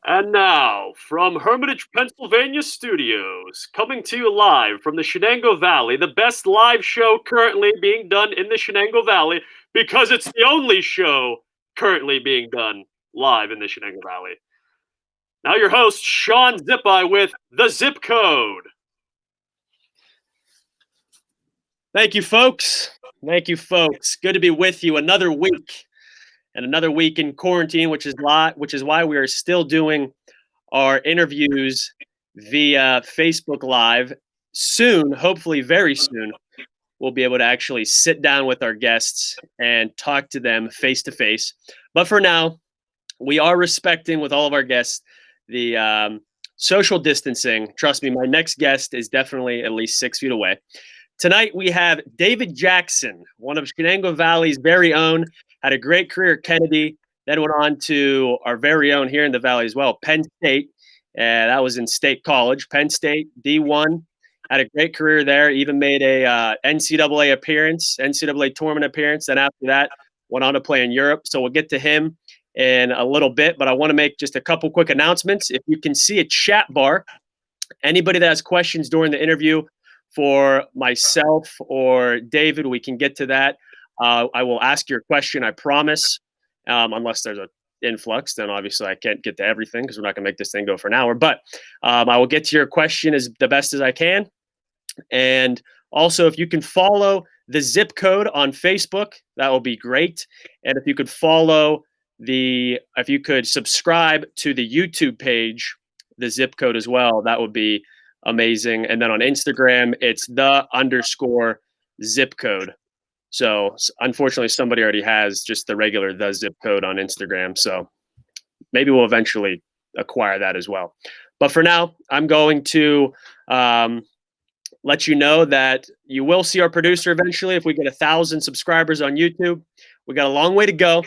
And now, from Hermitage, Pennsylvania studios, coming to you live from the Shenango Valley, the best live show currently being done in the Shenango Valley, because it's the only show currently being done live in the Shenango Valley. Now your host, Sean Zippi with The Zip Code. Thank you, folks. Thank you, folks. Good to be with you another week. And another week in quarantine, which is why we are still doing our interviews via Facebook Live. Soon, hopefully very soon, we'll be able to actually sit down with our guests and talk to them face to face. But for now, we are respecting with all of our guests the social distancing. Trust me, my next guest is definitely at least 6 feet away. Tonight we have David Jackson, one of Shenango Valley's very own, had a great career at Kennedy, then went on to our very own here in the Valley as well, Penn State. That was in State College. Penn State, D1, had a great career there, even made a NCAA appearance, NCAA tournament appearance. Then after that, went on to play in Europe. So we'll get to him in a little bit, but I want to make just a couple quick announcements. If you can see a chat bar, anybody that has questions during the interview for myself or David, we can get to that. I will ask your question, I promise, unless there's an influx, then obviously I can't get to everything because we're not going to make this thing go for an hour. But I will get to your question as the best as I can. And also, if you can follow the Zip Code on Facebook, that will be great. And if you could subscribe to the YouTube page, the Zip Code as well, that would be amazing. And then on Instagram, it's _zip code. So unfortunately, somebody already has just the regular the zip code on Instagram. So maybe we'll eventually acquire that as well. But for now, I'm going to let you know that you will see our producer eventually if we get 1,000 subscribers on YouTube. We got a long way to go.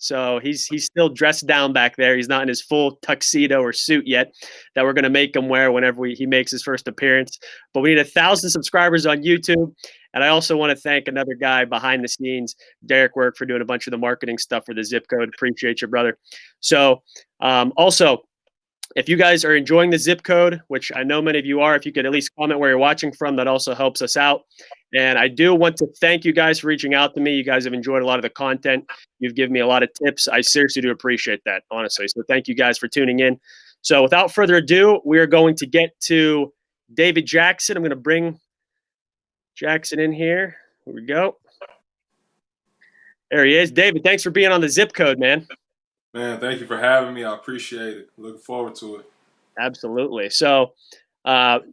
So he's still dressed down back there. He's not in his full tuxedo or suit yet that we're going to make him wear whenever he makes his first appearance. But we need 1,000 subscribers on YouTube. And I also want to thank another guy behind the scenes, Derek Work, for doing a bunch of the marketing stuff for the Zip Code. Appreciate you, brother. So also, if you guys are enjoying the Zip Code, which I know many of you are, if you could at least comment where you're watching from, that also helps us out. And I do want to thank you guys for reaching out to me. You guys have enjoyed a lot of the content. You've given me a lot of tips. I seriously do appreciate that, honestly. So thank you guys for tuning in. So without further ado, we are going to get to David Jackson. I'm going to bring Jackson in here. Here we go. There he is. David, thanks for being on the Zip Code, man. Man, thank you for having me. I appreciate it. Looking forward to it. Absolutely. So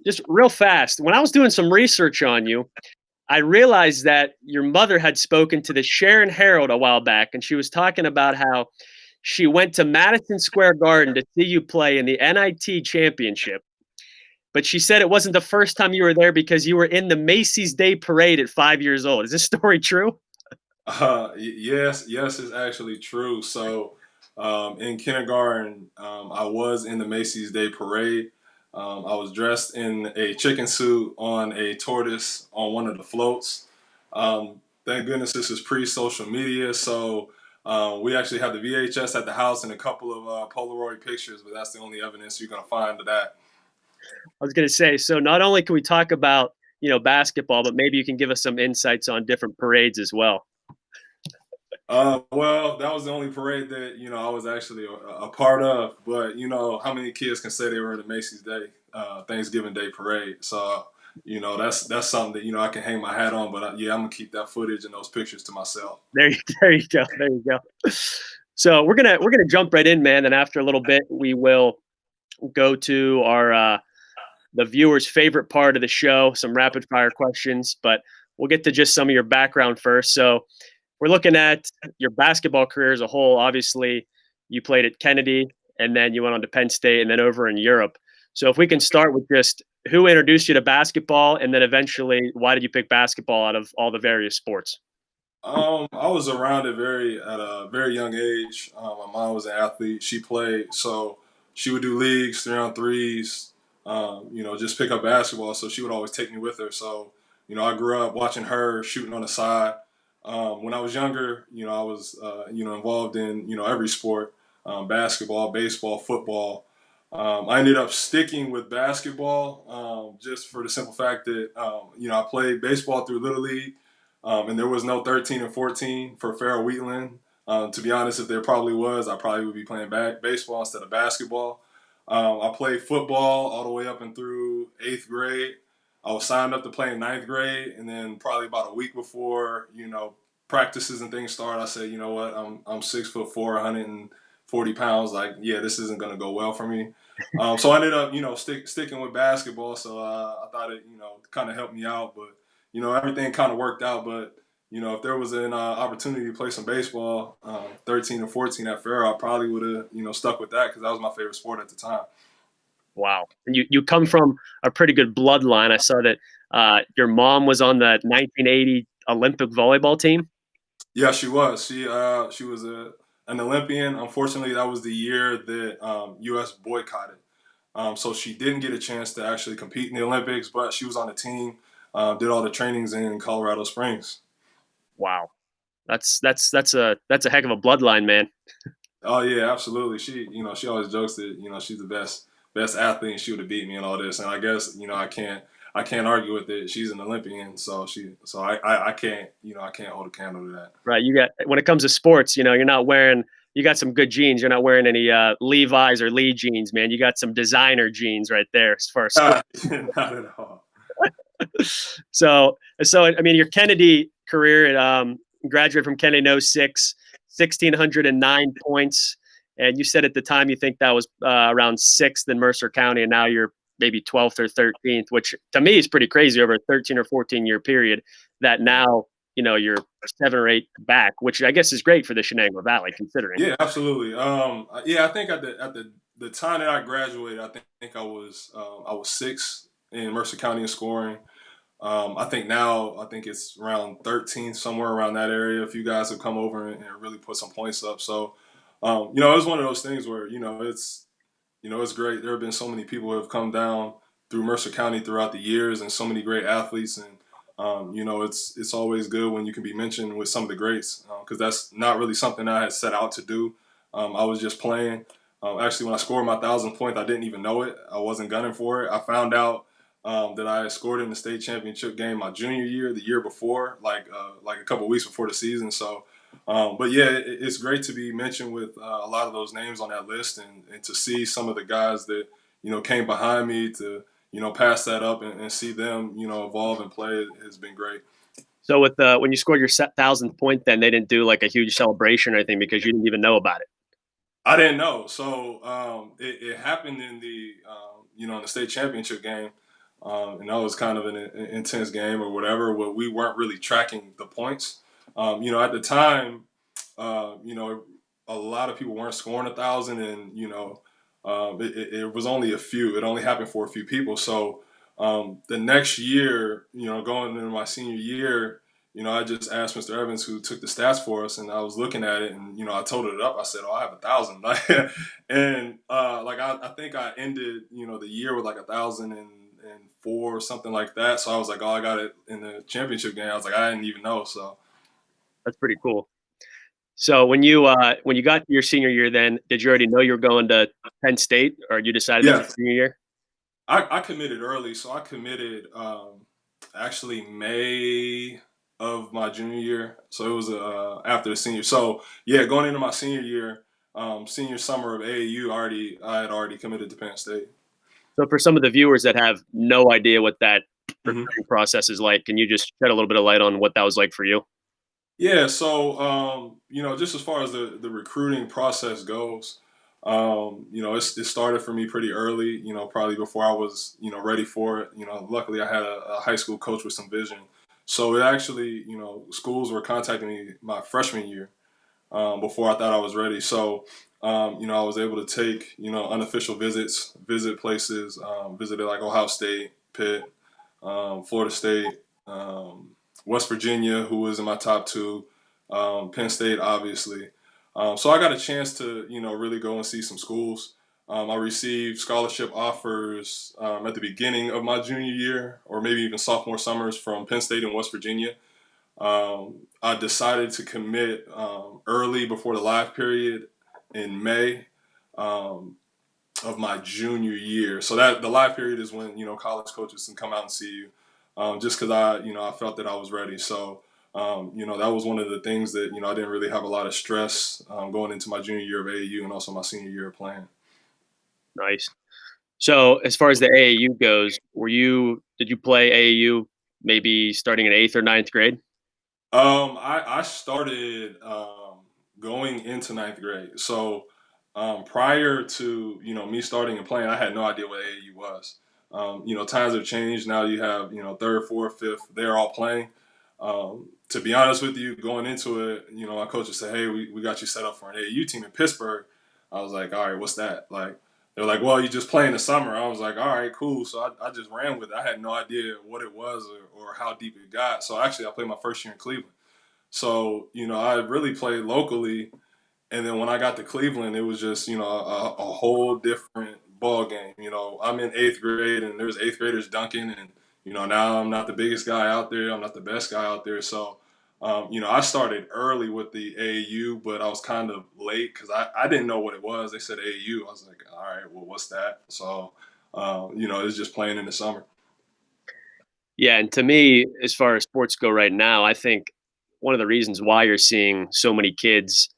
just real fast, when I was doing some research on you, I realized that your mother had spoken to the Sharon Herald a while back, and she was talking about how she went to Madison Square Garden to see you play in the NIT championship. But she said it wasn't the first time you were there because you were in the Macy's Day Parade at 5 years old. Is this story true? Yes, it's actually true. So in kindergarten, I was in the Macy's Day Parade. I was dressed in a chicken suit on a tortoise on one of the floats. Thank goodness this is pre-social media, so we actually have the VHS at the house and a couple of Polaroid pictures, but that's the only evidence you're going to find of that. I was going to say, so not only can we talk about, basketball, but maybe you can give us some insights on different parades as well. Well, that was the only parade that, I was actually a part of. But, how many kids can say they were in the Macy's Day, Thanksgiving Day Parade? So, that's something that, I can hang my hat on. But, I'm going to keep that footage and those pictures to myself. There you go. So we're gonna jump right in, man. And after a little bit, we will go to our the viewers' favorite part of the show, some rapid fire questions. But we'll get to just some of your background first. So we're looking at your basketball career as a whole. Obviously, you played at Kennedy, and then you went on to Penn State, and then over in Europe. So if we can start with just who introduced you to basketball, and then eventually, why did you pick basketball out of all the various sports? I was around it at a very young age. My mom was an athlete. She played, so she would do leagues, 3-on-3s, just pick up basketball. So she would always take me with her. So, I grew up watching her shooting on the side. When I was younger, I was, involved in, every sport, basketball, baseball, football. I ended up sticking with basketball just for the simple fact that I played baseball through Little League, and there was no 13 and 14 for Farrell Wheatland. To be honest, if there probably was, I probably would be playing baseball instead of basketball. I played football all the way up and through 8th grade. I was signed up to play in 9th grade, and then probably about a week before practices and things started, I said, you know what, I'm 6'4", 140 pounds. Like, yeah, this isn't gonna go well for me. So I ended up, sticking with basketball. So I thought it, kind of helped me out. But everything kind of worked out. But if there was an opportunity to play some baseball, 13 or 14 at Farrell, I probably would have, stuck with that because that was my favorite sport at the time. Wow. And you come from a pretty good bloodline. I saw that your mom was on the 1980 Olympic volleyball team. Yeah, she was. She was an Olympian. Unfortunately, that was the year that U.S. boycotted. So she didn't get a chance to actually compete in the Olympics, but she was on the team, did all the trainings in Colorado Springs. Wow. That's a heck of a bloodline, man. Oh yeah, absolutely. She always jokes that she's the best athlete and she would have beat me and all this. And I guess I can't argue with it. She's an Olympian, so I can't I can't hold a candle to that. Right. You got when it comes to sports, you're not wearing you got some good jeans. You're not wearing any Levi's or Lee jeans, man. You got some designer jeans right there as far as sport. Not at all. So I mean, your Kennedy career, graduated from Kennedy in '06, 1,609 points. And you said at the time you think that was around sixth in Mercer County, and now you're maybe 12th or 13th, which to me is pretty crazy over a 13 or 14-year period. That now you're 7 or 8 back, which I guess is great for the Shenango Valley considering. Yeah, absolutely. Yeah, I think at the time that I graduated, I think I was sixth in Mercer County in scoring. I think now it's around 13th, somewhere around that area. If you guys have come over and really put some points up, so it was one of those things where it's great. There have been so many people who have come down through Mercer County throughout the years, and so many great athletes. And it's always good when you can be mentioned with some of the greats because that's not really something I had set out to do. I was just playing. Actually, when I scored my 1,000th point, I didn't even know it. I wasn't gunning for it. I found out that I had scored in the state championship game my junior year, the year before, like a couple weeks before the season. So but yeah, it's great to be mentioned with a lot of those names on that list, and to see some of the guys that came behind me to pass that up and see them evolve and play has been great. So with when you scored your 1,000th point, then they didn't do like a huge celebration or anything because you didn't even know about it. I didn't know, so it happened in the in the state championship game, and that was kind of an intense game or whatever. Where we weren't really tracking the points. At the time, a lot of people weren't scoring 1,000, and it was only a few. It only happened for a few people. So the next year, going into my senior year, I just asked Mr. Evans, who took the stats for us, and I was looking at it, and I totaled it up. I said, "Oh, I have 1,000," and I think I ended the year with like 1,004 or something like that. So I was like, "Oh, I got it in the championship game." I was like, "I didn't even know." So That's pretty cool. So when you got to your senior year, then did you already know you were going to Penn State, or you decided that your yeah, senior year? I committed early, so I committed actually May of my junior year. So it was after the senior. So yeah, going into my senior year, senior summer of AAU, I had already committed to Penn State. So for some of the viewers that have no idea what that hmm recruiting process is like, can you just shed a little bit of light on what that was like for you? Yeah, so just as far as the recruiting process goes, it started for me pretty early. Probably before I was ready for it. Luckily I had a high school coach with some vision, so it actually schools were contacting me my freshman year before I thought I was ready. So I was able to take unofficial visits, visit places, visited like Ohio State, Pitt, Florida State, West Virginia, who was in my top two, Penn State, obviously. So I got a chance to, really go and see some schools. I received scholarship offers at the beginning of my junior year, or maybe even sophomore summers from Penn State and West Virginia. I decided to commit early before the live period in May. Um, of my junior year. So that the live period is when college coaches can come out and see you, just because I felt that I was ready. So that was one of the things that I didn't really have a lot of stress going into my junior year of AAU and also my senior year of playing. Nice. So as far as the AAU goes, did you play AAU maybe starting in 8th or ninth grade? I started going into ninth grade. So prior to me starting and playing, I had no idea what AAU was. Times have changed. Now you have third, fourth, fifth. They're all playing. To be honest with you, going into it, my coach would say, "Hey, we got you set up for an AAU team in Pittsburgh." I was like, "All right, what's that?" Like they're like, "Well, you just play in the summer." I was like, "All right, cool." So I just ran with it. I had no idea what it was or how deep it got. So actually, I played my first year in Cleveland. So, I really played locally. And then when I got to Cleveland, it was just, a whole different ball game. I'm in eighth grade and there's eighth graders dunking. And, now I'm not the biggest guy out there. I'm not the best guy out there. So, I started early with the AAU, but I was kind of late because I didn't know what it was. They said AAU. I was like, all right, well, what's that? So, it was just playing in the summer. Yeah, and to me, as far as sports go right now, I think one of the reasons why you're seeing so many kids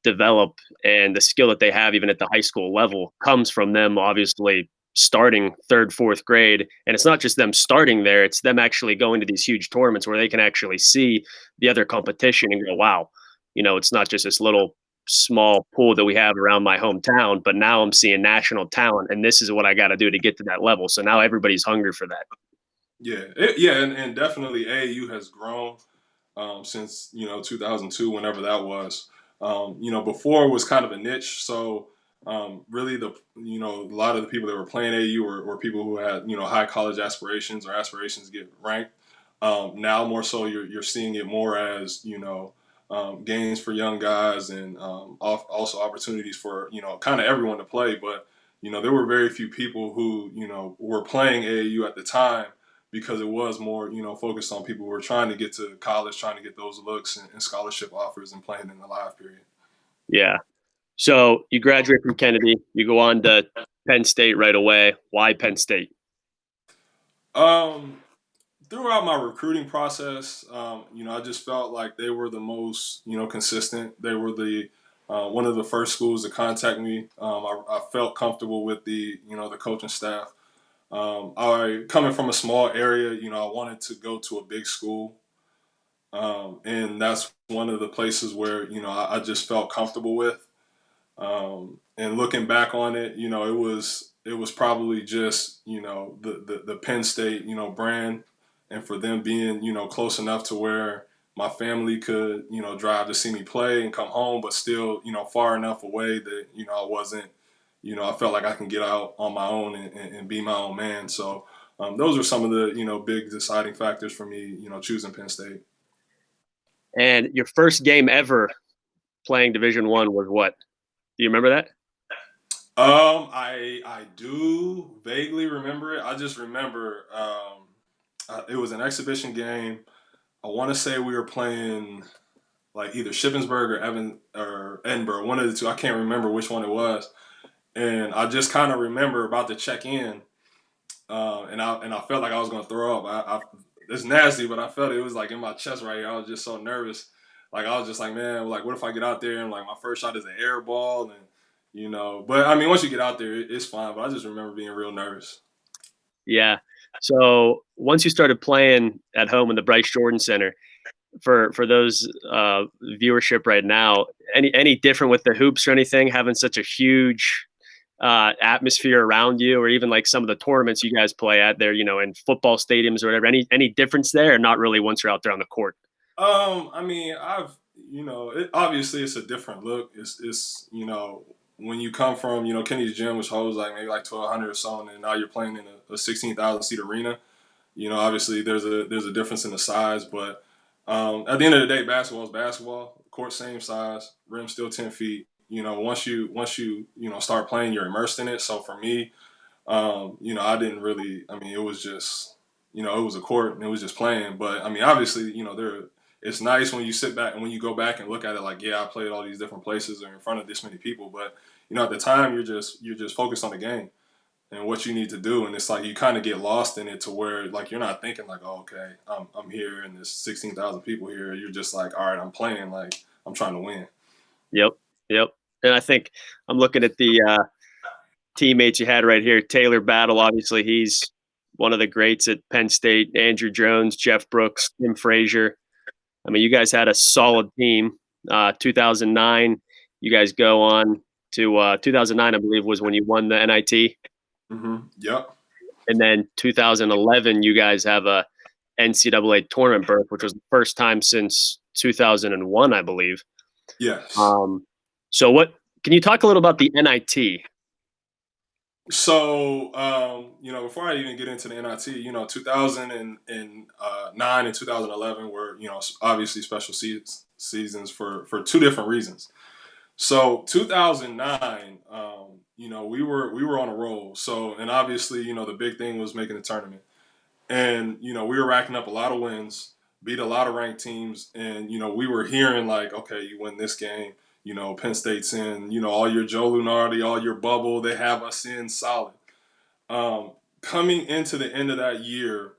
develop and the skill that they have even at the high school level comes from them obviously starting 3rd, 4th grade. And it's not just them starting there, it's them actually going to these huge tournaments where they can actually see the other competition and go, wow, it's not just this little small pool that we have around my hometown, but now I'm seeing national talent and this is what I got to do to get to that level. So now everybody's hungry for that. Yeah, yeah, and definitely AAU has grown since 2002, whenever that was. Before it was kind of a niche, so really a lot of the people that were playing AAU were people who had high college aspirations or aspirations to get ranked. Now more so, you're seeing it more as games for young guys and also opportunities for kind of everyone to play. But there were very few people who were playing AAU at the time because it was more, focused on people who were trying to get to college, trying to get those looks and scholarship offers and playing in the live period. Yeah. So you graduate from Kennedy, you go on to Penn State right away. Why Penn State? Um, Throughout my recruiting process, I just felt like they were the most, consistent. They were the one of the first schools to contact me. I felt comfortable with the coaching staff. I coming from a small area, I wanted to go to a big school. And that's one of the places where I just felt comfortable with. And looking back on it, it was probably just the Penn State brand, and for them being close enough to where my family could drive to see me play and come home, but still far enough away that I wasn't I felt like I can get out on my own and be my own man. So those are some of the big deciding factors for me choosing Penn State. And your first game ever playing Division One was what? Do you remember that? I do vaguely remember it. I just remember it was an exhibition game. I want to say we were playing like either Shippensburg or Edinburgh, one of the two. I can't remember which one it was. And I just kind of remember about to check in, and I felt like I was gonna throw up. It's nasty, but I felt it was like in my chest right here. I was just so nervous. Like I was just like, man, like what if I get out there and like my first shot is an air ball and But I mean, once you get out there, it's fine. But I just remember being real nervous. Yeah. So once you started playing at home in the Bryce Jordan Center, for those viewership right now, any different with the hoops or anything, having such a huge atmosphere around you, or even like some of the tournaments you guys play at there, in football stadiums or whatever. Any difference there, or not really once you're out there on the court? I mean, obviously it's a different look. It's when you come from Kenny's gym, which holds like maybe like 1,200 or so, and now you're playing in a 16,000 seat arena. Obviously there's a difference in the size, but at the end of the day, basketball is basketball. Court same size, rim still 10 feet. Once you start playing, you're immersed in it. So for me, I didn't really. I mean, it was just it was a court and it was just playing. But I mean, obviously, there. It's nice when you sit back and when you go back and look at it like, yeah, I played all these different places or in front of this many people. But at the time you're just focused on the game and what you need to do, and it's like you kind of get lost in it to where like you're not thinking like, oh, okay, I'm here and there's 16,000 people here. You're just like, all right, I'm playing, like I'm trying to win. Yep, yep. And I think I'm looking at the teammates you had right here. Taylor Battle, obviously, he's one of the greats at Penn State. Andrew Jones, Jeff Brooks, Tim Frazier. I mean, you guys had a solid team. 2009, you guys go on to 2009, I believe, was when you won the NIT. Yep. And then 2011, you guys have a NCAA tournament berth, which was the first time since 2001, I believe. Yes. So what can you talk a little about the NIT? So, before I even get into the NIT, 2009 and 2011 were, obviously special seasons for two different reasons. So 2009, we were on a roll. So, and obviously, the big thing was making the tournament. And, we were racking up a lot of wins, beat a lot of ranked teams. And, we were hearing like, okay, you win this game, Penn State's in, all your Joe Lunardi, all your bubble, they have us in solid. Coming into the end of that year,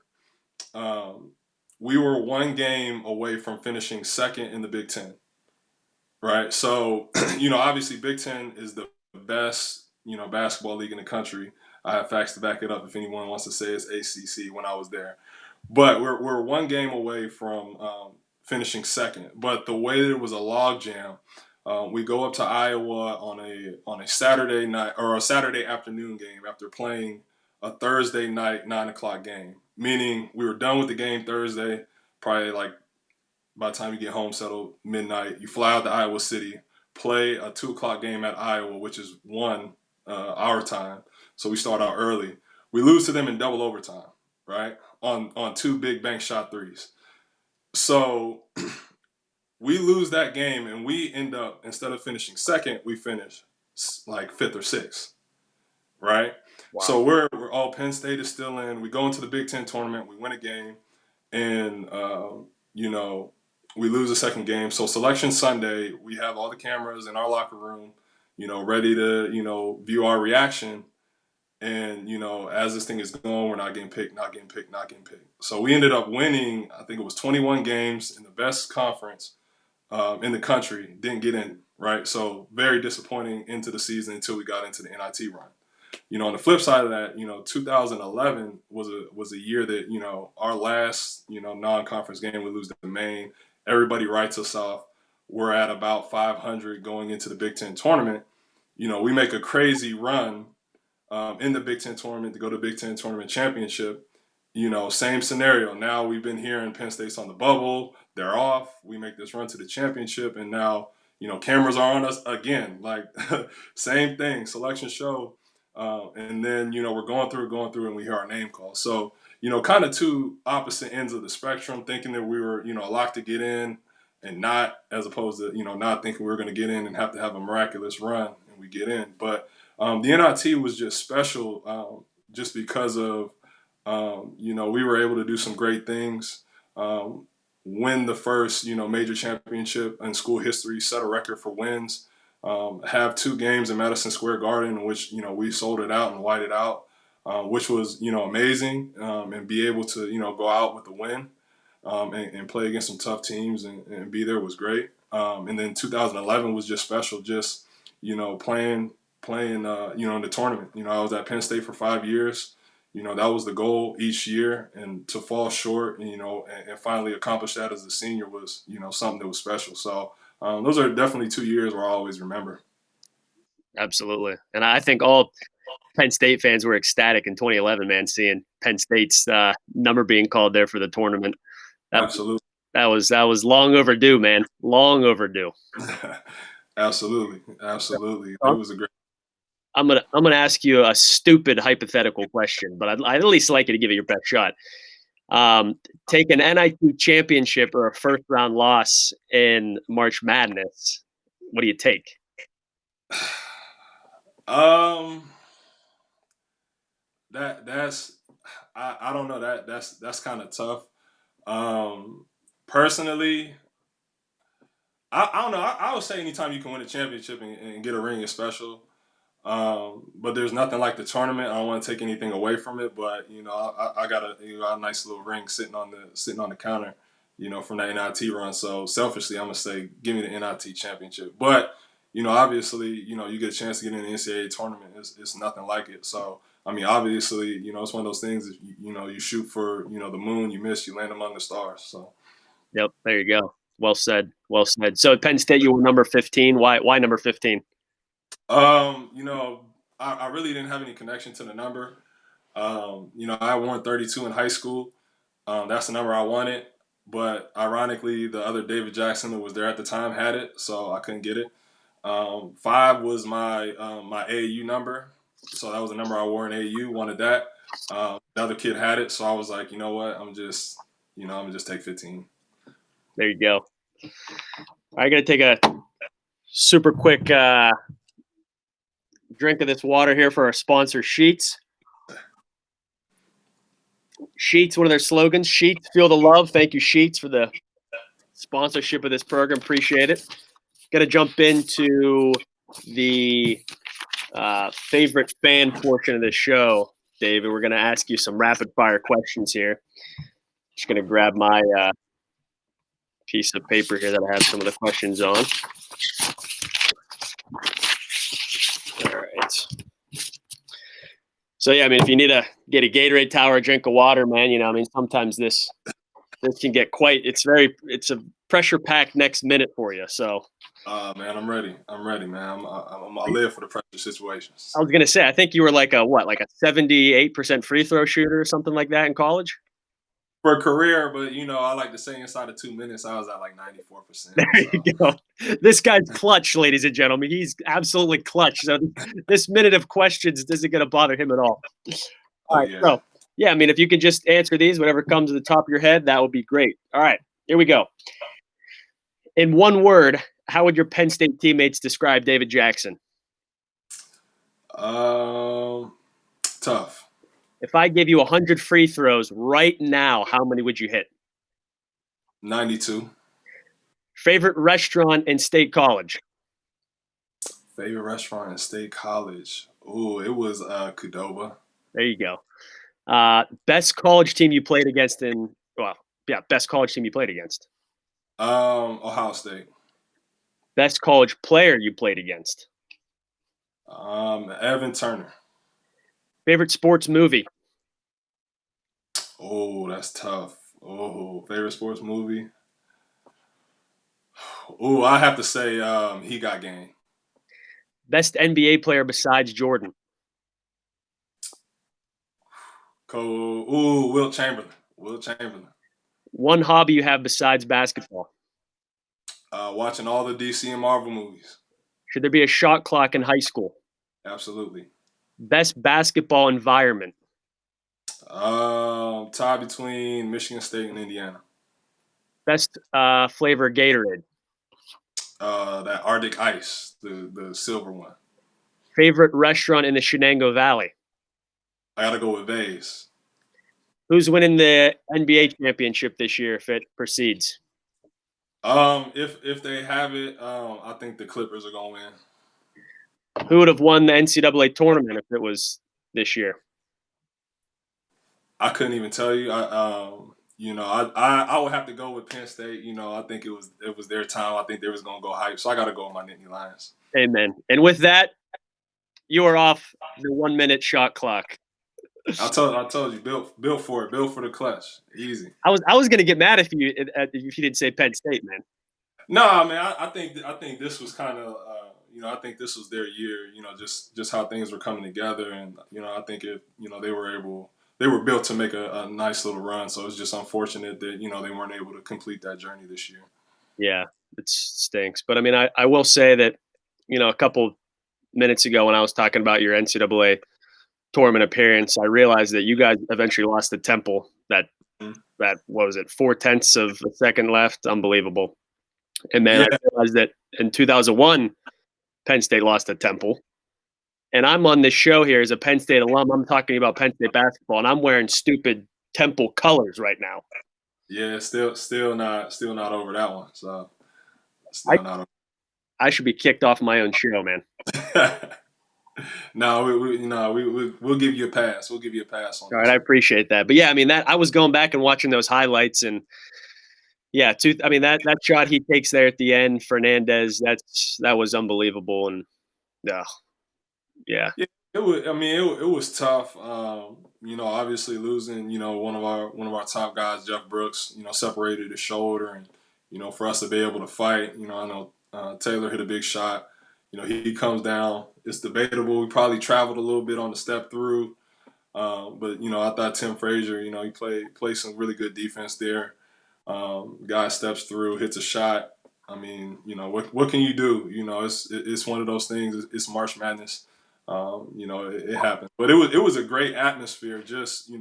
um, we were one game away from finishing second in the Big Ten. Right. So, obviously Big Ten is the best, basketball league in the country. I have facts to back it up if anyone wants to say it's ACC when I was there. But we're one game away from finishing second. But the way that it was a log jam, we go up to Iowa on a Saturday night or a Saturday afternoon game after playing a Thursday night 9 o'clock game. Meaning we were done with the game Thursday, probably like by the time you get home settled midnight. You fly out to Iowa City, play a 2 o'clock game at Iowa, which is one our time. So we start out early. We lose to them in double overtime, right? On two big bank shot threes. So we lose that game and we end up, instead of finishing second, we finish like fifth or sixth, right? Wow. So we're all Penn State is still in. We go into the Big Ten tournament, we win a game, and you know we lose the second game. So selection Sunday, we have all the cameras in our locker room, ready to view our reaction. And as this thing is going, we're not getting picked, not getting picked, not getting picked. So we ended up winning. I think it was 21 games in the best conference in the country. Didn't get in, right? So very disappointing into the season until we got into the NIT run. On the flip side of that, 2011 was a year that our last non-conference game we lose to Maine. Everybody writes us off. We're at about 500 going into the Big Ten tournament. We make a crazy run in the Big Ten tournament to go to Big Ten tournament championship. Same scenario. Now we've been hearing Penn State's on the bubble. They're off. We make this run to the championship, and now cameras are on us again. Like same thing. Selection show. And then, we're going through, and we hear our name called. So, kind of two opposite ends of the spectrum, thinking that we were, locked to get in and not, as opposed to, not thinking we were going to get in and have to have a miraculous run and we get in. But the NIT was just special just because of, we were able to do some great things. Win the first, major championship in school history, set a record for wins. Have two games in Madison Square Garden in which we sold it out and white it out, which was amazing, and be able to go out with a win and play against some tough teams and be there was great. And then 2011 was just special, just playing in the tournament. I was at Penn State for 5 years. That was the goal each year, and to fall short and finally accomplish that as a senior was something that was special. So. Those are definitely 2 years where I always remember. Absolutely. And I think all Penn State fans were ecstatic in 2011, man, seeing Penn State's number being called there for the tournament. That, Absolutely. that was long overdue, man. Long overdue. Absolutely. It was a great. I'm gonna ask you a stupid hypothetical question, but I'd at least like you to give it your best shot. Take an NIT championship or a first round loss in March Madness. What do you take? That's I don't know, that's kind of tough. Personally, I don't know. I would say anytime you can win a championship and get a ring is special. But there's nothing like the tournament. I don't want to take anything away from it, but I got a nice little ring sitting on the counter, from the NIT run. So selfishly, I'm gonna say, give me the NIT championship. But obviously, you get a chance to get in the NCAA tournament. It's nothing like it. So I mean, obviously, it's one of those things. If you shoot for the moon, you miss, you land among the stars. So. Yep, there you go. Well said. Well said. So at Penn State, you were number 15. Why number 15? I really didn't have any connection to the number. I won 32 in high school. That's the number I wanted. But ironically, the other David Jackson that was there at the time had it, so I couldn't get it. 5 was my AAU number, so that was the number I wore in AAU. Wanted that. The other kid had it, so I was like, you know what? I'm gonna just take 15. There you go. I got to take a super quick drink of this water here for our sponsor, Sheets. Sheets, one of their slogans, Sheets, feel the love. Thank you, Sheets, for the sponsorship of this program. Appreciate it. Got to jump into the favorite fan portion of the show, David. We're going to ask you some rapid fire questions here. Just going to grab my piece of paper here that I have some of the questions on. All right. So yeah, I mean, if you need to get a Gatorade tower, a drink of water, man, sometimes this can get it's a pressure packed next minute for you. So. Man, I'm ready, man. I live for the pressure situations. I was gonna say, I think you were like a 78% free throw shooter or something like that in college. For a career, but I like to say inside of 2 minutes, I was at like 94%. There you go. This guy's clutch, ladies and gentlemen. He's absolutely clutch. So this minute of questions isn't going to bother him at all. All right. Yeah. So, yeah, I mean, if you could just answer these, whatever comes to the top of your head, that would be great. All right. Here we go. In one word, how would your Penn State teammates describe David Jackson? Tough. If I gave you 100 free throws right now, how many would you hit? 92. Favorite restaurant in State College? Favorite restaurant in State College? Oh, it was Qdoba. There you go. Best college team you played against best college team you played against. Ohio State. Best college player you played against. Evan Turner. Favorite sports movie? Oh, that's tough. Oh, favorite sports movie? Oh, I have to say He Got Game. Best NBA player besides Jordan? Wilt Chamberlain. Wilt Chamberlain. One hobby you have besides basketball? Watching all the DC and Marvel movies. Should there be a shot clock in high school? Absolutely. Best basketball environment? Tie between Michigan State and Indiana. Best flavor Gatorade? That Arctic Ice, the silver one. Favorite restaurant in the Shenango Valley? I gotta go with Vase. Who's winning the NBA championship this year if it proceeds? If they have it, I think the Clippers are gonna win. Who would have won the NCAA tournament if it was this year? I couldn't even tell you. I would have to go with Penn State. I think it was their time. I think they was gonna go hype. So I gotta go with my Nittany Lions. Amen. And with that, you are off the 1 minute shot clock. I told you, built for it, built for the clutch, easy. I was gonna get mad if you didn't say Penn State, man. No, man, I think this was kind of, I think this was their year. Just how things were coming together, and I think they were built to make a nice little run. So it's just unfortunate that they weren't able to complete that journey this year. Yeah, it stinks. But I mean, I will say that a couple minutes ago when I was talking about your NCAA tournament appearance, I realized that you guys eventually lost to Temple. That what was it, 0.4 of a second left? Unbelievable. And then I realized that in 2001, Penn State lost to Temple. And I'm on this show here as a Penn State alum. I'm talking about Penn State basketball, and I'm wearing stupid Temple colors right now. Yeah, still not over that one. So still not over. I should be kicked off my own show, man. No, we'll give you a pass. We'll give you a pass on All right, this I one. appreciate that. But yeah, I mean that I was going back and watching those highlights, and yeah, I mean that shot he takes there at the end, Fernandez, that was unbelievable, and yeah, yeah, Yeah, it was. I mean, it was tough. Obviously losing, one of our top guys, Jeff Brooks, separated his shoulder, and for us to be able to fight, I know Taylor hit a big shot. He comes down. It's debatable. We probably traveled a little bit on the step through, but I thought Tim Frazier, he played some really good defense there. Guy steps through, hits a shot. I mean, what can you do? It's one of those things. It's March Madness. It happens, but it was a great atmosphere. Just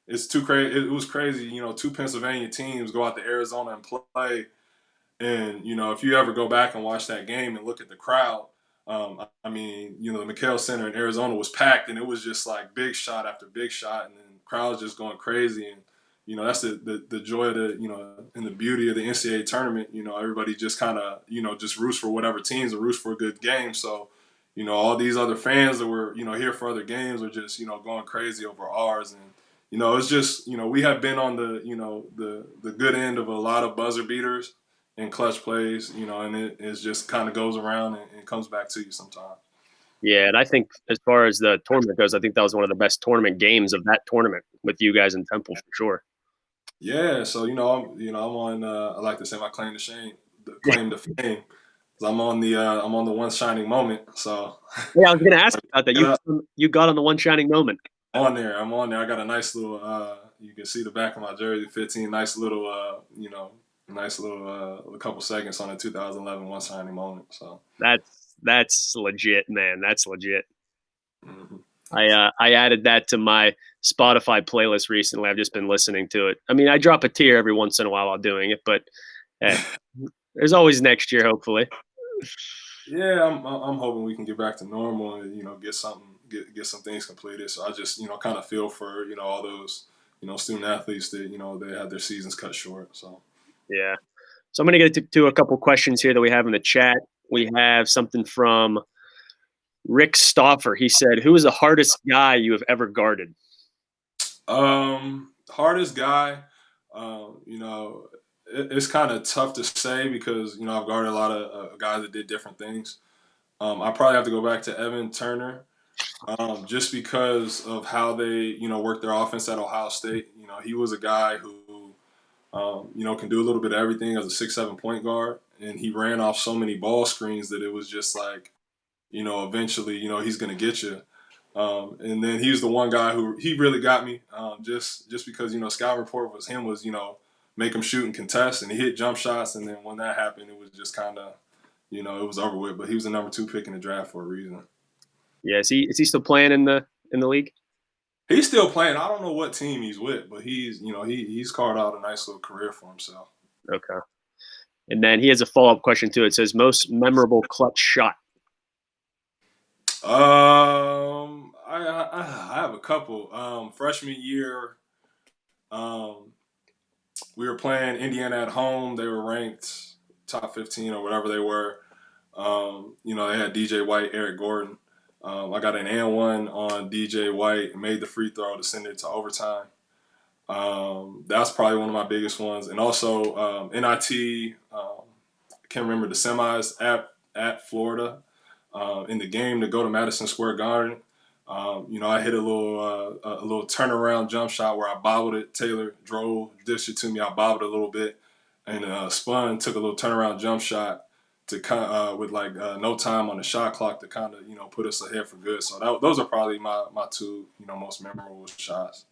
it's too crazy. It was crazy. Two Pennsylvania teams go out to Arizona and play, and if you ever go back and watch that game and look at the crowd, I mean, the McHale Center in Arizona was packed, and it was just like big shot after big shot, and then crowds just going crazy. And that's the joy of and the beauty of the NCAA tournament. Everybody just kind of just roots for whatever teams and roots for a good game. So all these other fans that were here for other games are just going crazy over ours. And it's just we have been on the good end of a lot of buzzer beaters and clutch plays, and it just kind of goes around and comes back to you sometimes. yeah. And I think as far as the tournament goes, I think that was one of the best tournament games of that tournament with you guys in Temple for sure. Yeah, so I'm on. I like to say my claim to shame, the claim to fame, 'cause I'm on the one shining moment. So Yeah, I was going to ask about that. get up, You got on the one shining moment. on there. I'm on there. I got a nice little. You can see the back of my jersey, 15. Nice little. Nice little. A couple seconds on the 2011 one shining moment. So. That's legit, man. That's legit. Mhm. I added that to my Spotify playlist recently. I've just been listening to it. I mean, I drop a tear every once in a while while doing it, but hey, there's always next year, hopefully. Yeah, I'm hoping we can get back to normal and get some things completed. So I just kind of feel for all those student athletes that they had their seasons cut short. So Yeah. So I'm going to get to a couple questions here that we have in the chat. We have something from Rick Stoffer. He said, "Who is the hardest guy you have ever guarded?" hardest guy, it's kind of tough to say because I've guarded a lot of guys that did different things. I probably have to go back to Evan Turner. Just because of how they, work their offense at Ohio State. He was a guy who, can do a little bit of everything as a 6'7" point guard, and he ran off so many ball screens that it was just like, eventually, he's going to get you. And then he was the one guy who he really got me, just because scout report was him was make him shoot and contest, and he hit jump shots, and then when that happened, it was just kind of it was over with. But he was the number 2 pick in the draft for a reason. Yeah, is he still playing in the league? He's still playing. I don't know what team he's with, but he's carved out a nice little career for himself. Okay. And then he has a follow-up question too. It says most memorable clutch shot. I have a couple. Freshman year, um, we were playing Indiana at home. They were ranked top 15 or whatever they were. They had DJ White, Eric Gordon. I got an and one on DJ White and made the free throw to send it to overtime. That's probably one of my biggest ones. And also NIT, I can't remember the semis at Florida in the game to go to Madison Square Garden. I hit a little turnaround jump shot where I bobbled it. Taylor drove, dished it to me. I bobbled it a little bit and spun, took a little turnaround jump shot to with like no time on the shot clock to kind of put us ahead for good. So those are probably my two most memorable shots.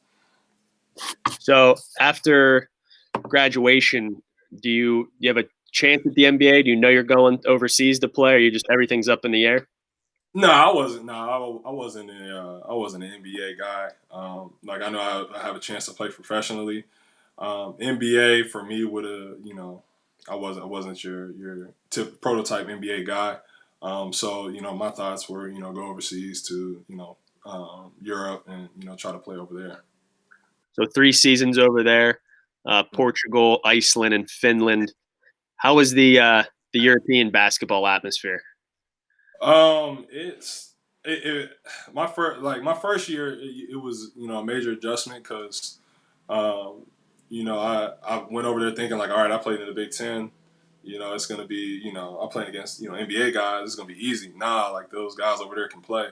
So after graduation, do you have a chance at the NBA? Do you know you're going overseas to play, or you just everything's up in the air? No, I wasn't. No, I wasn't an NBA guy. Like I know I have a chance to play professionally. NBA for me would have, I wasn't your prototype NBA guy. So my thoughts were, go overseas to, Europe and try to play over there. So 3 seasons over there, Portugal, Iceland, and Finland. How was the European basketball atmosphere? It's it my first year, it was a major adjustment because um, I went over there thinking like, all right, I played in the Big Ten. It's gonna be I'm playing against NBA guys. It's gonna be easy. Nah, like those guys over there can play.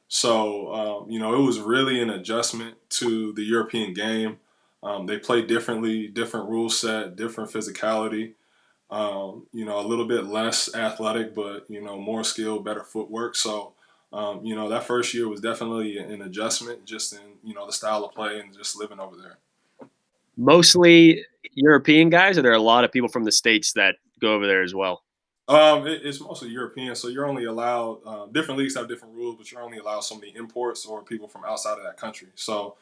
So it was really an adjustment to the European game. They play differently, different rule set, different physicality. A little bit less athletic, but more skill, better footwork. So, that first year was definitely an adjustment, just in the style of play and just living over there. Mostly European guys, or there are a lot of people from the States that go over there as well? It's mostly European, so you're only allowed. Different leagues have different rules, but you're only allowed so many imports or people from outside of that country. So,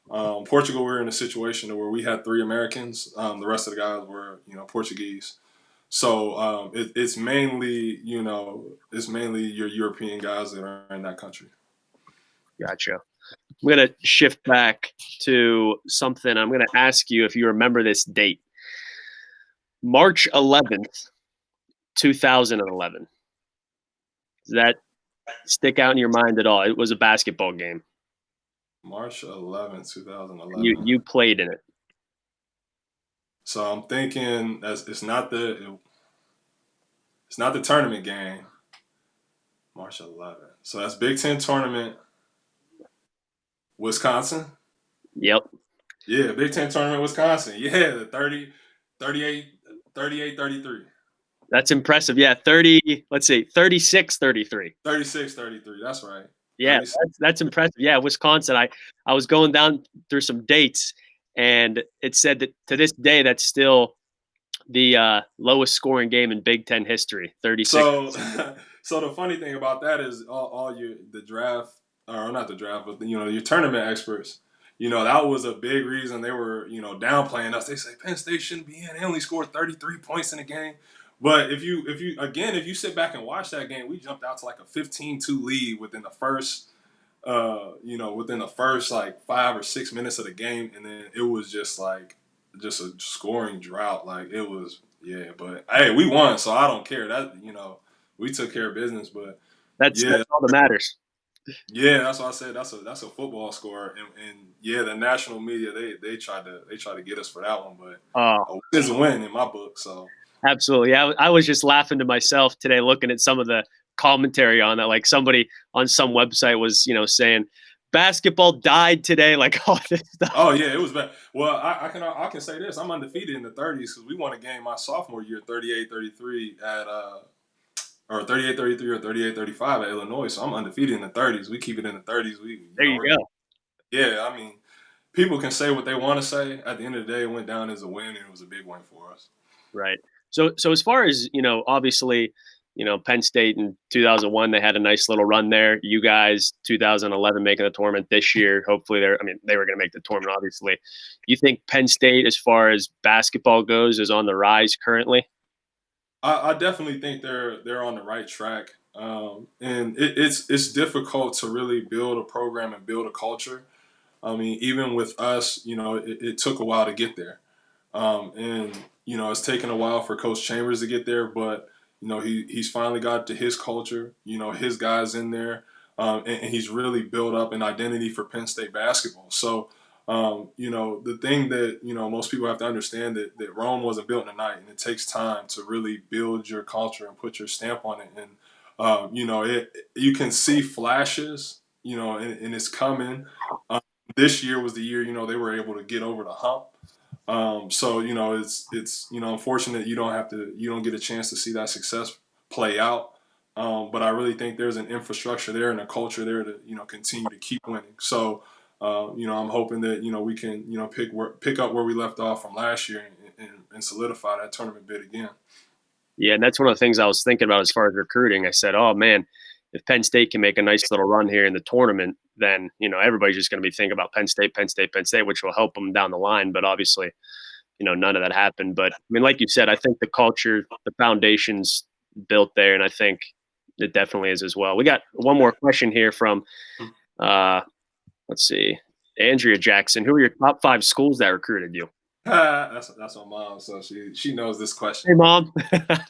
Portugal, we were in a situation where we had three Americans. The rest of the guys were, Portuguese. So it's mainly your European guys that are in that country. Gotcha. I'm going to shift back to something. I'm going to ask you if you remember this date. March 11th, 2011. Does that stick out in your mind at all? It was a basketball game. March 11th, 2011. You played in it. So I'm thinking it's not the tournament game. March 11th. So that's Big Ten tournament. Wisconsin. Yep. Yeah, Big Ten tournament, Wisconsin. Yeah, the 30, 38, 38, 33. That's impressive. Yeah, 30, let's see, 36, 33. 36, 33. That's right. Yeah, that's impressive. Yeah, Wisconsin. I was going down through some dates, and it said that to this day that's still the lowest scoring game in Big Ten history. 36. So, so the funny thing about that is all the draft, or not the draft, but your tournament experts. That was a big reason they were downplaying us. They say Penn State shouldn't be in. They only scored 33 points in the game. But if you sit back and watch that game, we jumped out to like a 15-2 lead within the first like 5 or 6 minutes of the game, and then it was just a scoring drought. Like it was, yeah. But hey, we won, so I don't care. That we took care of business. But that's all that matters. Yeah, that's why I said that's a football score, and yeah, the national media they tried to get us for that one, but a win is a win in my book. So. Absolutely. I was just laughing to myself today looking at some of the commentary on that. Like somebody on some website was, saying basketball died today, like all this stuff. Oh yeah, it was bad. Well, I can say this. I'm undefeated in the 30s because we won a game my sophomore year, 38-33 or 38-33 or 38-35 at Illinois. So I'm undefeated in the 30s. We keep it in the 30s. There you go. Yeah, I mean, people can say what they want to say. At the end of the day, it went down as a win, and it was a big win for us. Right. So as far as, obviously, Penn State in 2001, they had a nice little run there. You guys, 2011, making the tournament this year. Hopefully they were going to make the tournament, obviously. You think Penn State, as far as basketball goes, is on the rise currently? I definitely think they're on the right track. And it's difficult to really build a program and build a culture. I mean, even with us, it took a while to get there. And it's taken a while for Coach Chambers to get there, but he's finally got to his culture. His guys in there, and he's really built up an identity for Penn State basketball. So, the thing that most people have to understand that Rome wasn't built in a night, and it takes time to really build your culture and put your stamp on it. And you can see flashes, and it's coming. This year was the year they were able to get over the hump. So it's unfortunate you don't get a chance to see that success play out. But I really think there's an infrastructure there and a culture there to continue to keep winning. So I'm hoping that we can pick up where we left off from last year and solidify that tournament bid again. Yeah, and that's one of the things I was thinking about as far as recruiting. I said, oh man, if Penn State can make a nice little run here in the tournament, then everybody's just going to be thinking about Penn State, which will help them down the line. But obviously, none of that happened. But I mean, like you said, I think the culture, the foundation's built there, and I think it definitely is as well. We got one more question here from, let's see, Andrea Jackson. Who are your top 5 schools that recruited you? That's my mom, so she knows this question. Hey, mom.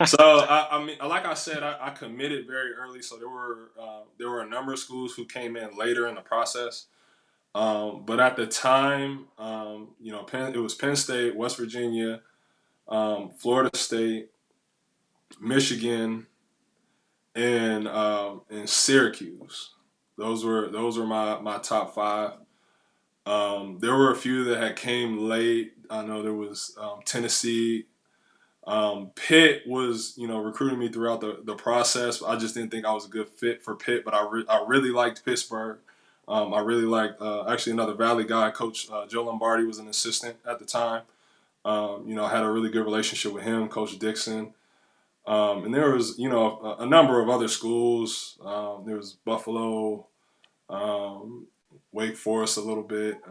So I mean, like I said, I committed very early. So there were a number of schools who came in later in the process. But at the time, it was Penn State, West Virginia, Florida State, Michigan, and Syracuse. Those were my top five. There were a few that had came late. I know there was Tennessee. Pitt was, recruiting me throughout the process. I just didn't think I was a good fit for Pitt, but I really liked Pittsburgh. I really liked actually another Valley guy, Coach Joe Lombardi was an assistant at the time. I had a really good relationship with him, Coach Dixon. And there was, a number of other schools. There was Buffalo, um, Wake Forest a little bit.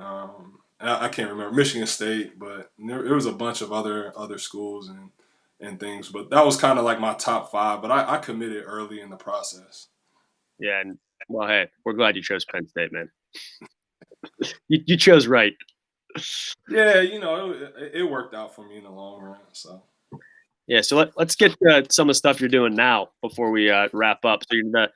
I can't remember Michigan State, but there was a bunch of other schools and things. But that was kind of like my top five. But I committed early in the process. Yeah, and well, hey, we're glad you chose Penn State, man. You chose right. Yeah, it worked out for me in the long run. So Yeah, so let's get some of the stuff you're doing now before we wrap up. So you're the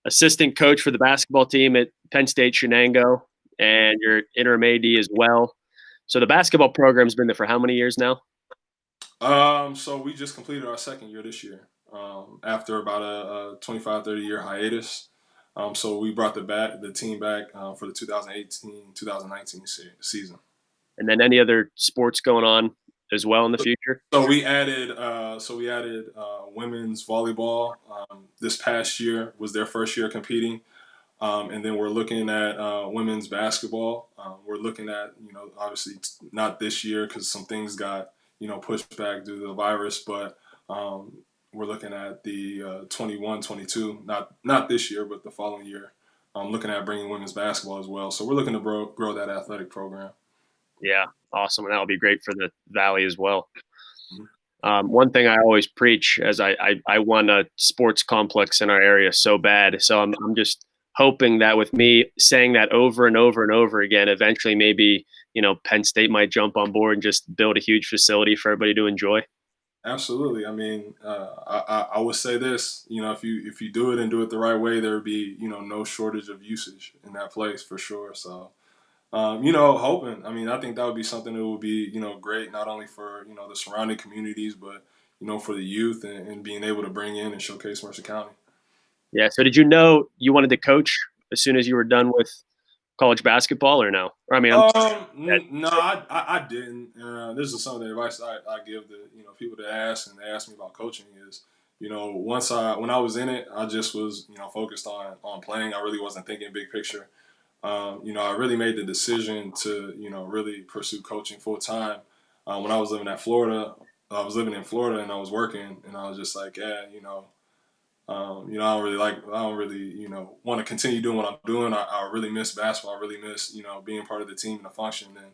assistant coach for the basketball team at Penn State Shenango, and you're interim AD as well. So the basketball program's been there for how many years now? so we just completed our second year this year. After about a 25, 30 year hiatus. So we brought the team back for the 2018-2019 season. And then any other sports going on as well in the future? So we added women's volleyball. This past year was their first year competing, and then we're looking at women's basketball. We're looking at obviously not this year because some things got pushed back due to the virus, but we're looking at the 21-22, not this year, but the following year. Looking at bringing women's basketball as well. So we're looking to grow that athletic program. Yeah, awesome. And that'll be great for the Valley as well. Mhm. One thing I always preach as I want a sports complex in our area so bad. So I'm just hoping that with me saying that over and over and over again, eventually maybe, Penn State might jump on board and just build a huge facility for everybody to enjoy. Absolutely. I mean, I would say this. If you do it and do it the right way, there would be no shortage of usage in that place for sure. So, hoping. I mean, I think that would be something that would be great not only for the surrounding communities, but for the youth and being able to bring in and showcase Mercer County. Yeah. So did you know you wanted to coach as soon as you were done with college basketball or no? Or I mean, No, I didn't. This is some of the advice I give to people that ask and they ask me about coaching is when I was in it, I just was focused on playing. I really wasn't thinking big picture. I really made the decision to really pursue coaching full time when I was living at Florida. I was living in Florida and I was working, and I was just like, yeah, I don't really, want to continue doing what I'm doing. I really miss basketball. I really miss, being part of the team and the function. And,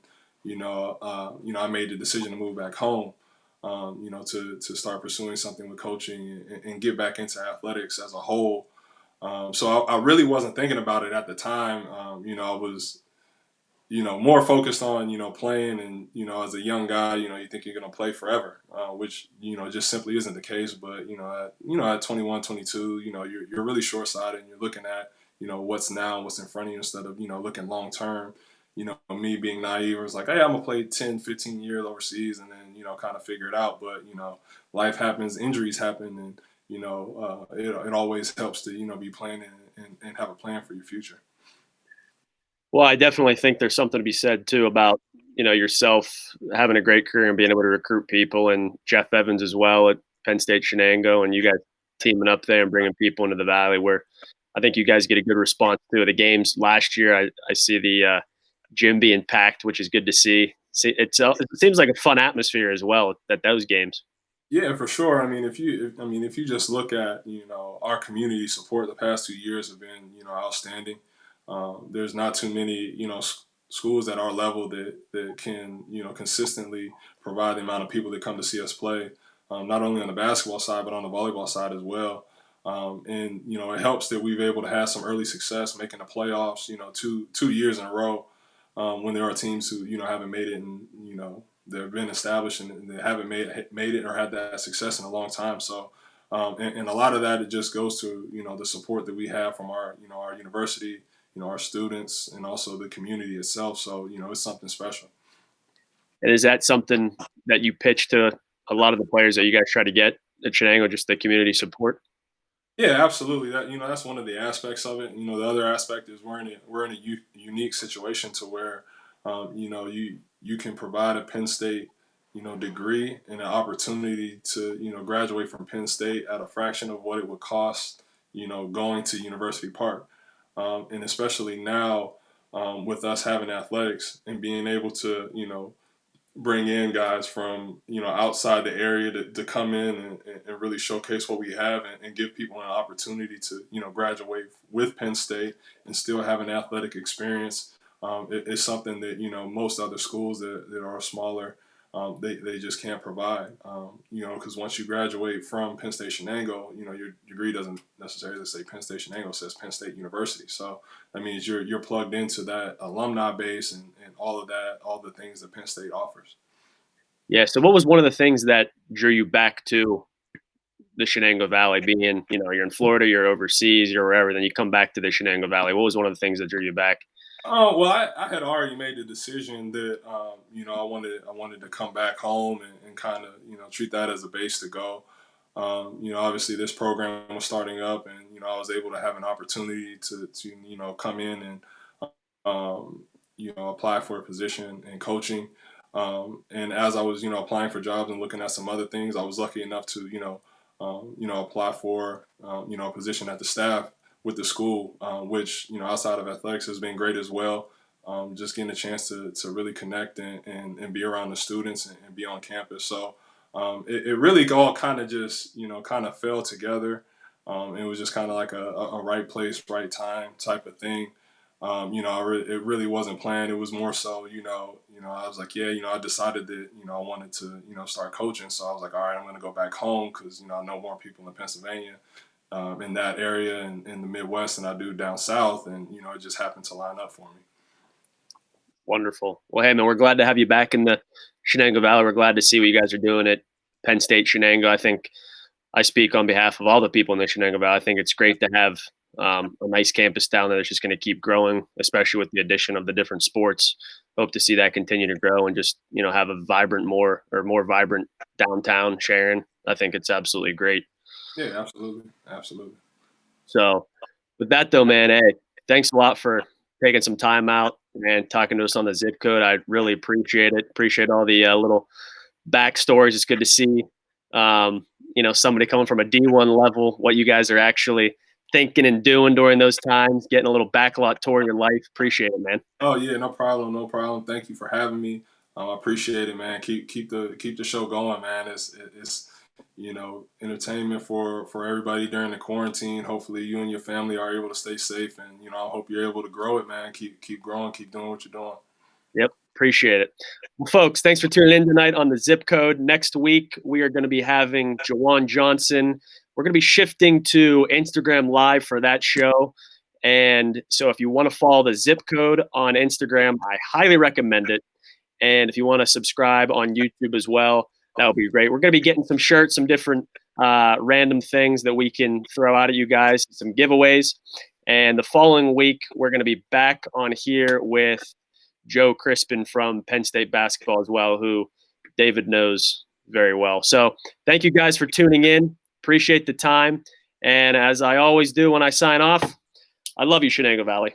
I made the decision to move back home, to start pursuing something with coaching and get back into athletics as a whole. So I really wasn't thinking about it at the time. I was more focused on, playing and, as a young guy, you think you're going to play forever, which, just simply isn't the case. But, at 21, 22, you're really short sighted and you're looking at, what's now and what's in front of you instead of, looking long term. Me being naive, I was like, hey, I'm going to play 10, 15 years overseas and then, kind of figure it out. But, life happens, injuries happen. And, it always helps to, be planning and have a plan for your future. well, I definitely think there's something to be said too about yourself having a great career and being able to recruit people, and Jeff Evans as well at Penn State Shenango, and you guys teaming up there and bringing people into the Valley where I think you guys get a good response to the games. Last year, I see the gym being packed, which is good to see. It seems like a fun atmosphere as well at those games. Yeah, for sure. I mean, if you just look at our community support, the past 2 years have been outstanding. There's not too many schools at our level that can consistently provide the amount of people that come to see us play, not only on the basketball side but on the volleyball side as well. And it helps that we've able to have some early success making the playoffs. Two years in a row when there are teams who haven't made it in they've been established and they haven't made it or had that success in a long time. So, and a lot of that, it just goes to, the support that we have from our, our university, our students, and also the community itself. So, it's something special. And is that something that you pitch to a lot of the players that you guys try to get at Shenango, just the community support? Yeah, absolutely. That, that's one of the aspects of it. The other aspect is we're in a unique situation to where, you can provide a Penn State, degree and an opportunity to, graduate from Penn State at a fraction of what it would cost, going to University Park, and especially now, with us having athletics and being able to, bring in guys from outside the area to come in and really showcase what we have and give people an opportunity to graduate with Penn State and still have an athletic experience. It's something that most other schools that are smaller, they just can't provide. Because once you graduate from Penn State Shenango, your degree doesn't necessarily say Penn State Shenango, it says Penn State University. So that means you're plugged into that alumni base and all of that, all the things that Penn State offers. Yeah. So what was one of the things that drew you back to the Shenango Valley, being, you're in Florida, you're overseas, you're wherever, then you come back to the Shenango Valley? What was one of the things that drew you back? Oh well, I had already made the decision that I wanted to come back home and kind of treat that as a base to go. Obviously this program was starting up, and I was able to have an opportunity to come in and apply for a position in coaching. And as I was applying for jobs and looking at some other things, I was lucky enough to apply for a position at the staff with the school, which outside of athletics has been great as well. Just getting a chance to really connect and be around the students and be on campus. So it really all kind of just kind of fell together. It was just kind of like a right place, right time type of thing. It really wasn't planned. It was more so, I was like, yeah, I decided that, I wanted to, start coaching. So I was like, all right, I'm going to go back home because, I know more people in Pennsylvania, in that area and in the Midwest than I do down south. And, it just happened to line up for me. Wonderful. Well, hey, man, we're glad to have you back in the Shenango Valley. We're glad to see what you guys are doing at Penn State Shenango. I think I speak on behalf of all the people in the Shenango Valley. I think it's great to have a nice campus down there that's just going to keep growing, especially with the addition of the different sports. Hope to see that continue to grow and just, have a more vibrant downtown Sharon. I think it's absolutely great. Yeah, absolutely. Absolutely. So with that though, man, hey, thanks a lot for taking some time out and talking to us on the zip code. I really appreciate it. Appreciate all the little backstories. It's good to see, somebody coming from a D1 level, what you guys are actually thinking and doing during those times, getting a little backlot tour of your life. Appreciate it, man. Oh yeah, no problem, no problem. Thank you for having me. I appreciate it, man. Keep the show going, man. It's entertainment for everybody during the quarantine. Hopefully, you and your family are able to stay safe, and I hope you're able to grow it, man. Keep growing, keep doing what you're doing. Yep, appreciate it. Well, folks, thanks for tuning in tonight on the Zip Code. Next week, we are going to be having Jawan Johnson. We're going to be shifting to Instagram Live for that show. And so if you want to follow the Zip Code on Instagram, I highly recommend it. And if you want to subscribe on YouTube as well, that would be great. We're going to be getting some shirts, some different random things that we can throw out at you guys, some giveaways. And the following week, we're going to be back on here with Joe Crispin from Penn State Basketball as well, who David knows very well. So thank you guys for tuning in. Appreciate the time. And as I always do when I sign off, I love you, Shenango Valley.